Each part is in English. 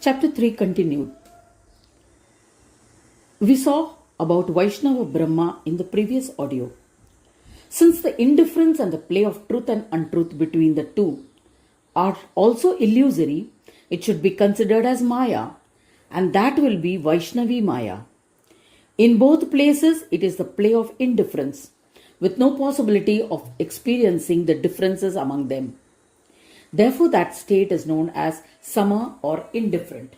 Chapter 3 continued. We saw about Vaishnava Brahma in the previous audio. Since the indifference and the play of truth and untruth between the two are also illusory, it should be considered as Maya, and that will be Vaishnavi Maya. In both places, it is the play of indifference, with no possibility of experiencing the differences among them. Therefore, that state is known as Sama or indifferent.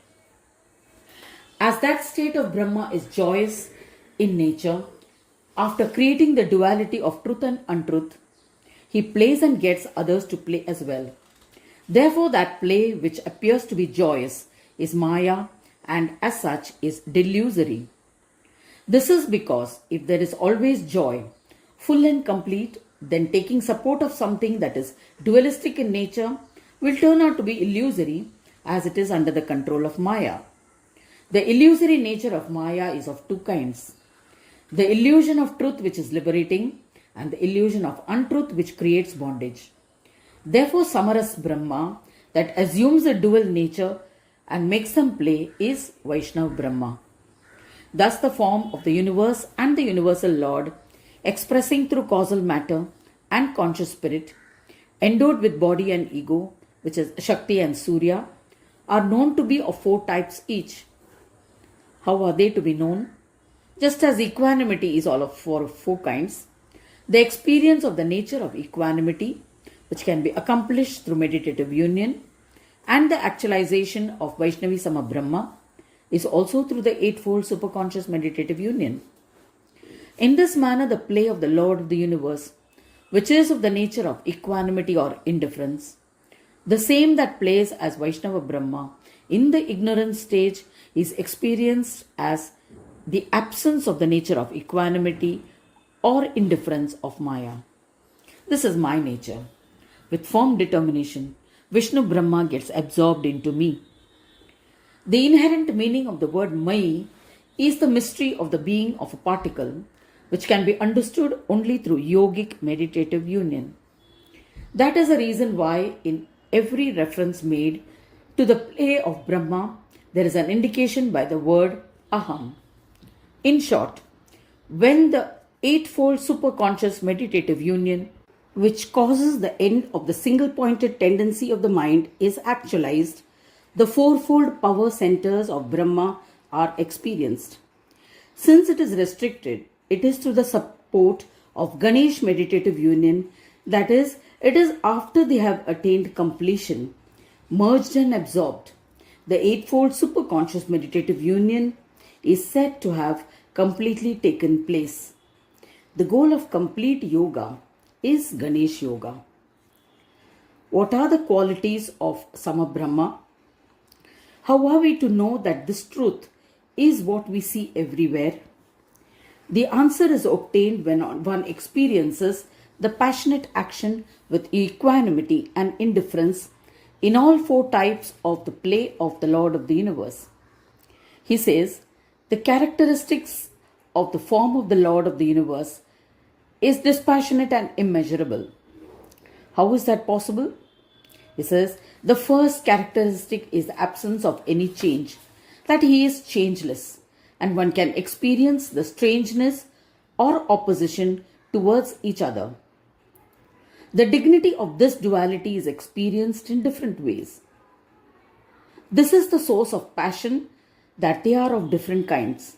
As that state of Brahma is joyous in nature, after creating the duality of truth and untruth, he plays and gets others to play as well. Therefore, that play which appears to be joyous is Maya and as such is delusory. This is because if there is always joy, full and complete, then taking support of something that is dualistic in nature will turn out to be illusory as it is under the control of Maya. The illusory nature of Maya is of two kinds. The illusion of truth which is liberating and the illusion of untruth which creates bondage. Therefore, Samaras Brahma that assumes a dual nature and makes them play is Vaishnava Brahma. Thus the form of the universe and the universal Lord expressing through causal matter and conscious spirit, endowed with body and ego, which is Shakti and Surya, are known to be of four types each. How are they to be known? Just as equanimity is all of four kinds, the experience of the nature of equanimity, which can be accomplished through meditative union, and the actualization of Vaishnavi Sama Brahma is also through the eightfold superconscious meditative union. In this manner, the play of the Lord of the universe, which is of the nature of equanimity or indifference, the same that plays as Vaishnava Brahma in the ignorant stage, is experienced as the absence of the nature of equanimity or indifference of Maya. This is my nature. With firm determination, Vishnu Brahma gets absorbed into me. The inherent meaning of the word Mai is the mystery of the being of a particle, which can be understood only through yogic meditative union. That is the reason why in every reference made to the play of Brahma, there is an indication by the word Aham. In short, when the eightfold superconscious meditative union, which causes the end of the single-pointed tendency of the mind, is actualized, the fourfold power centers of Brahma are experienced. Since it is restricted, it is through the support of Ganesha meditative union, that is, it is after they have attained completion, merged and absorbed. The eightfold superconscious meditative union is said to have completely taken place. The goal of complete yoga is Ganesh Yoga. What are the qualities of Sama Brahma? How are we to know that this truth is what we see everywhere? The answer is obtained when one experiences the passionate action with equanimity and indifference in all four types of the play of the Lord of the universe. He says, the characteristics of the form of the Lord of the universe is dispassionate and immeasurable. How is that possible? He says, the first characteristic is the absence of any change, that he is changeless, and one can experience the strangeness or opposition towards each other. The dignity of this duality is experienced in different ways. This is the source of passion, that they are of different kinds.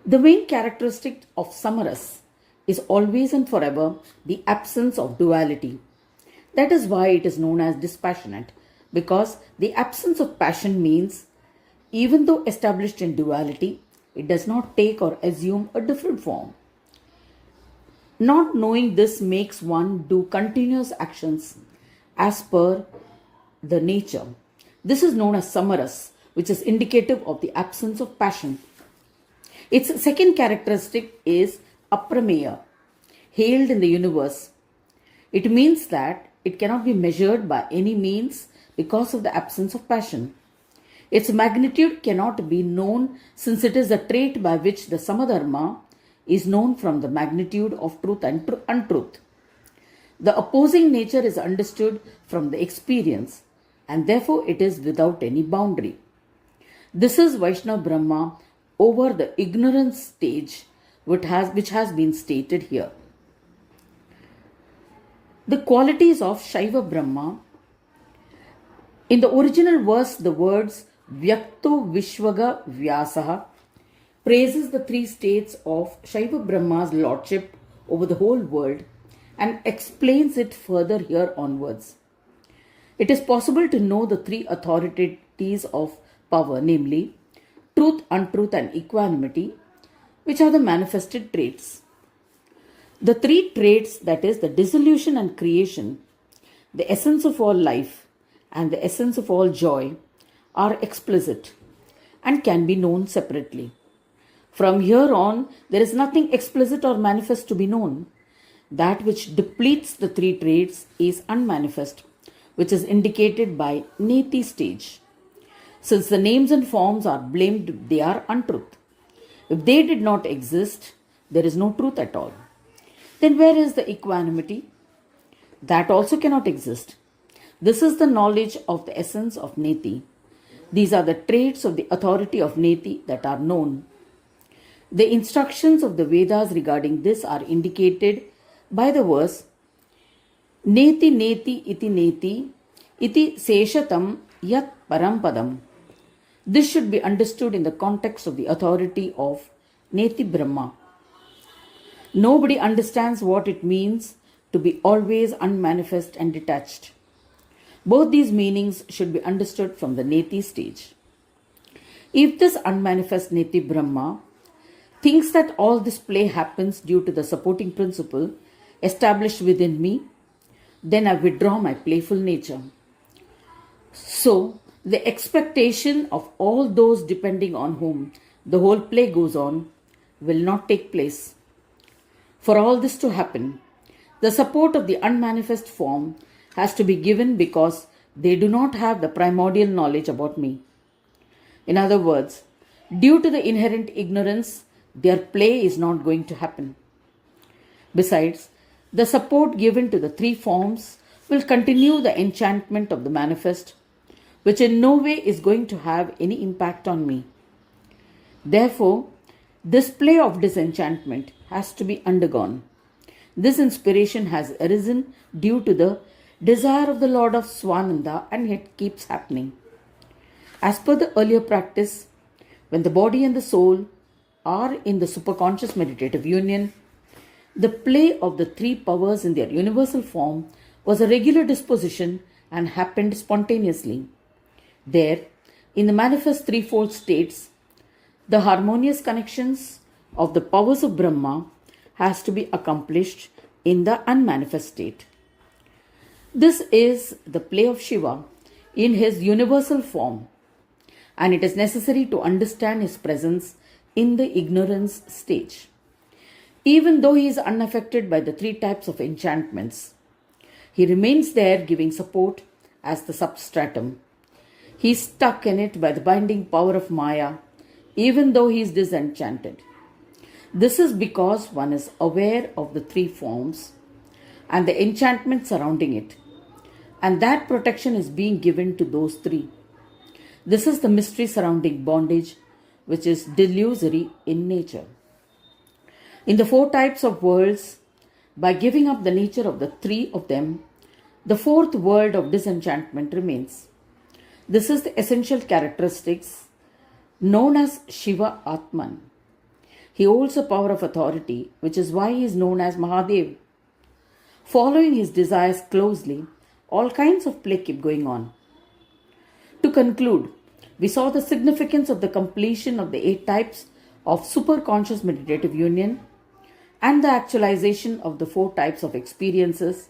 The main characteristic of Samaras is always and forever the absence of duality. That is why it is known as dispassionate, because the absence of passion means, even though established in duality, it does not take or assume a different form. Not knowing this makes one do continuous actions as per the nature. This is known as Samaras, which is indicative of the absence of passion. Its second characteristic is aprameya, hailed in the universe. It means that it cannot be measured by any means because of the absence of passion. Its magnitude cannot be known since it is the trait by which the Samadharma is known from the magnitude of truth and untruth. The opposing nature is understood from the experience. and therefore it is without any boundary. This is Vaishnava Brahma over the ignorance stage which has been stated here. The qualities of Shaiva Brahma. In the original verse, the words Vyakto Vishwaga Vyasaha praises the three states of Shaiva Brahma's lordship over the whole world and explains it further here onwards. It is possible to know the three authorities of power, namely truth, untruth, and equanimity, which are the manifested traits. The three traits, that is, the dissolution and creation, the essence of all life, and the essence of all joy, are explicit and can be known separately. From here on, there is nothing explicit or manifest to be known. That which depletes the three traits is unmanifest, which is indicated by Neti stage. Since the names and forms are blamed, they are untruth. If they did not exist, there is no truth at all. Then where is the equanimity? That also cannot exist. This is the knowledge of the essence of Neti. These are the traits of the authority of Neti that are known. The instructions of the Vedas regarding this are indicated by the verse Neti Neti iti seshatam yat parampadam. This should be understood in the context of the authority of Neti Brahma. Nobody understands what it means to be always unmanifest and detached. Both these meanings should be understood from the Neti stage. If this unmanifest Neti Brahma thinks that all this play happens due to the supporting principle established within me, then I withdraw my playful nature. So, the expectation of all those depending on whom the whole play goes on will not take place. For all this to happen, the support of the unmanifest form has to be given because they do not have the primordial knowledge about me. In other words, due to the inherent ignorance, their play is not going to happen. Besides, the support given to the three forms will continue the enchantment of the manifest, which in no way is going to have any impact on me. Therefore, this play of disenchantment has to be undergone. This inspiration has arisen due to the desire of the Lord of Swananda, and it keeps happening. As per the earlier practice, when the body and the soul are in the superconscious meditative union, the play of the three powers in their universal form was a regular disposition and happened spontaneously. There, in the manifest threefold states, the harmonious connections of the powers of Brahma has to be accomplished in the unmanifest state. This is the play of Shiva in his universal form, and it is necessary to understand his presence in the ignorance stage. Even though he is unaffected by the three types of enchantments, he remains there giving support as the substratum. He is stuck in it by the binding power of Maya, even though he is disenchanted. This is because one is aware of the three forms and the enchantment surrounding it, and that protection is being given to those three. This is the mystery surrounding bondage, which is delusory in nature. In the four types of worlds, by giving up the nature of the three of them, the fourth world of disenchantment remains. This is the essential characteristics known as Shiva Atman. He holds a power of authority, which is why he is known as Mahadev. Following his desires closely, all kinds of play keep going on. To conclude, we saw the significance of the completion of the 8 types of superconscious meditative union and the actualization of the 4 types of experiences,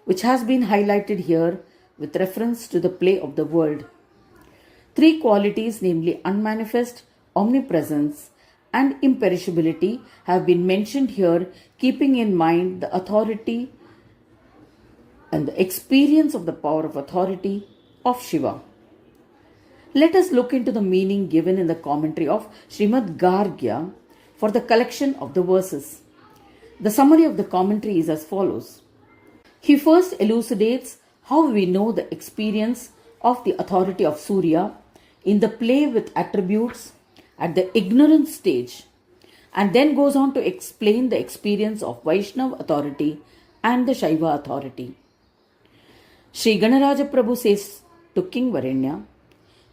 which has been highlighted here with reference to the play of the world. 3 qualities, namely unmanifest, omnipresence, and imperishability, have been mentioned here, keeping in mind the authority and the experience of the power of authority of Shiva. Let us look into the meaning given in the commentary of Srimad Gargya for the collection of the verses. The summary of the commentary is as follows. He first elucidates how we know the experience of the authority of Surya in the play with attributes at the ignorant stage, and then goes on to explain the experience of Vaishnava authority and the Shaiva authority. Sri Ganaraja Prabhu says to King Varenya,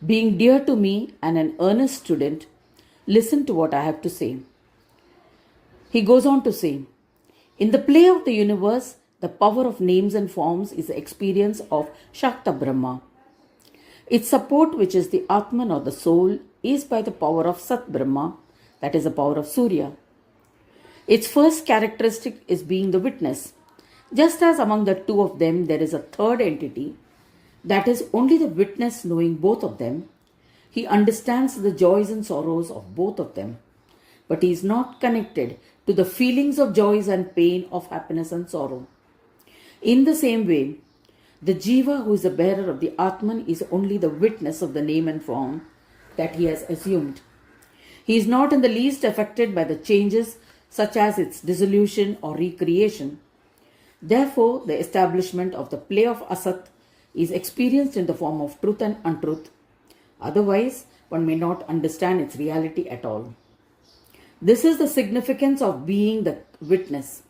being dear to me and an earnest student, listen to what I have to say. He goes on to say, in the play of the universe, the power of names and forms is the experience of Shaiva Brahma. Its support, which is the Atman or the soul, is by the power of Sat Brahma, that is the power of Surya. Its first characteristic is being the witness. Just as among the two of them there is a third entity, that is only the witness knowing both of them, he understands the joys and sorrows of both of them, but he is not connected to the feelings of joys and pain, of happiness and sorrow. In the same way, the Jiva, who is the bearer of the Atman, is only the witness of the name and form that he has assumed. He is not in the least affected by the changes such as its dissolution or recreation. Therefore, the establishment of the play of Asat is experienced in the form of truth and untruth. Otherwise, one may not understand its reality at all. This is the significance of being the witness.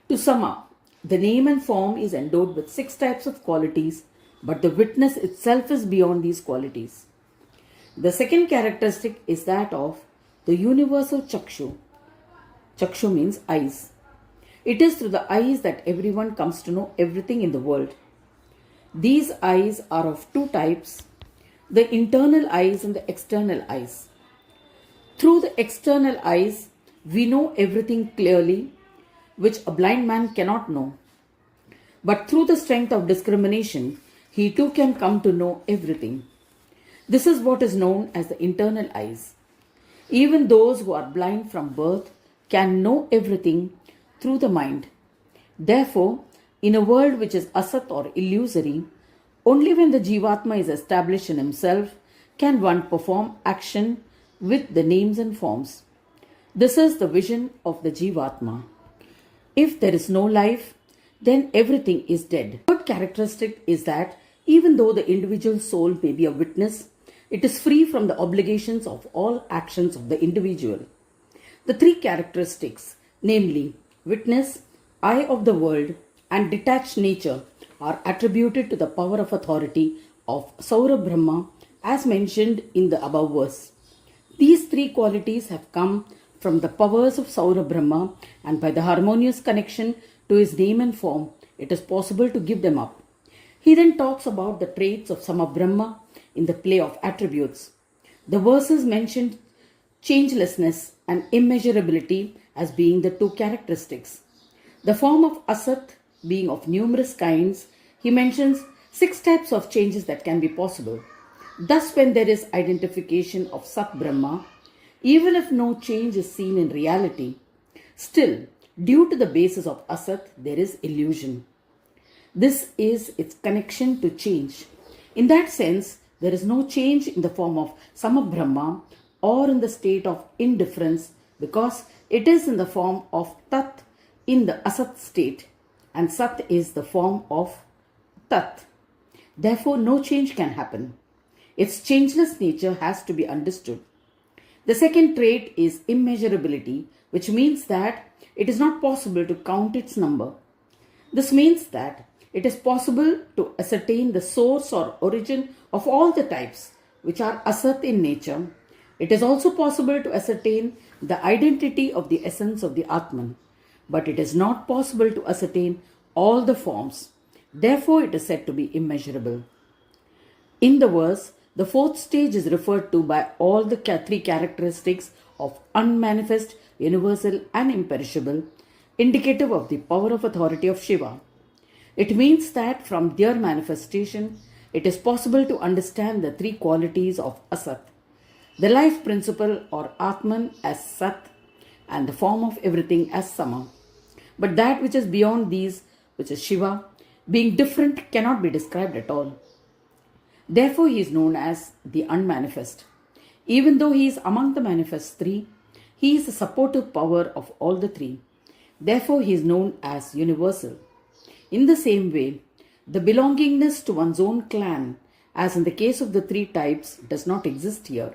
To sum up, the name and form is endowed with 6 types of qualities, but the witness itself is beyond these qualities. The second characteristic is that of the universal Chakshu. Chakshu means eyes. It is through the eyes that everyone comes to know everything in the world. These eyes are of 2 types, the internal eyes and the external eyes. Through the external eyes, we know everything clearly, which a blind man cannot know. But through the strength of discrimination, he too can come to know everything. This is what is known as the internal eyes. Even those who are blind from birth can know everything through the mind. Therefore, in a world which is asat or illusory, only when the Jivatma is established in himself can one perform action with the names and forms. This is the vision of the Jivatma. If there is no life, then everything is dead. The third characteristic is that even though the individual soul may be a witness, it is free from the obligations of all actions of the individual. The 3 characteristics, namely witness, eye of the world, and detached nature, are attributed to the power of authority of Shaiva Brahma as mentioned in the above verse. These 3 qualities have come from the powers of Shaiva Brahma, and by the harmonious connection to his name and form, it is possible to give them up. He then talks about the traits of Sama Brahma in the play of attributes. The verses mentioned changelessness and immeasurability as being the 2 characteristics. The form of Asat being of numerous kinds, he mentions 6 types of changes that can be possible. Thus, when there is identification of Sat Brahma, even if no change is seen in reality, still, due to the basis of Asat, there is illusion. This is its connection to change. In that sense, there is no change in the form of Sama Brahma or in the state of indifference, because it is in the form of Tat in the Asat state, and Sat is the form of Tat. Therefore, no change can happen. Its changeless nature has to be understood. The second trait is immeasurability, which means that it is not possible to count its number. This means that it is possible to ascertain the source or origin of all the types which are asat in nature. It is also possible to ascertain the identity of the essence of the Atman, but it is not possible to ascertain all the forms. Therefore, it is said to be immeasurable. In the verse, the 4th stage is referred to by all the 3 characteristics of unmanifest, universal and imperishable, indicative of the power of authority of Shiva. It means that from their manifestation, it is possible to understand the 3 qualities of Asat, the life principle or Atman as Sat, and the form of everything as Sama. But that which is beyond these, which is Shiva, being different, cannot be described at all. Therefore, he is known as the unmanifest. Even though he is among the manifest 3, he is the supportive power of all the 3. Therefore, he is known as universal. In the same way, the belongingness to one's own clan as in the case of the three types, does not exist here.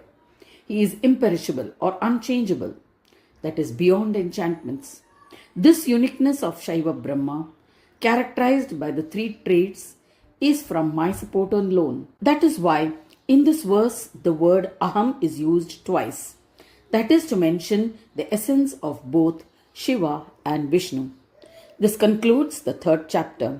He is imperishable or unchangeable, that is beyond enchantments. This uniqueness of Shaiva Brahma, characterized by the three traits, is from my support alone. That is why in this verse the word aham is used twice. That is to mention the essence of both Shiva and Vishnu. This concludes the third chapter.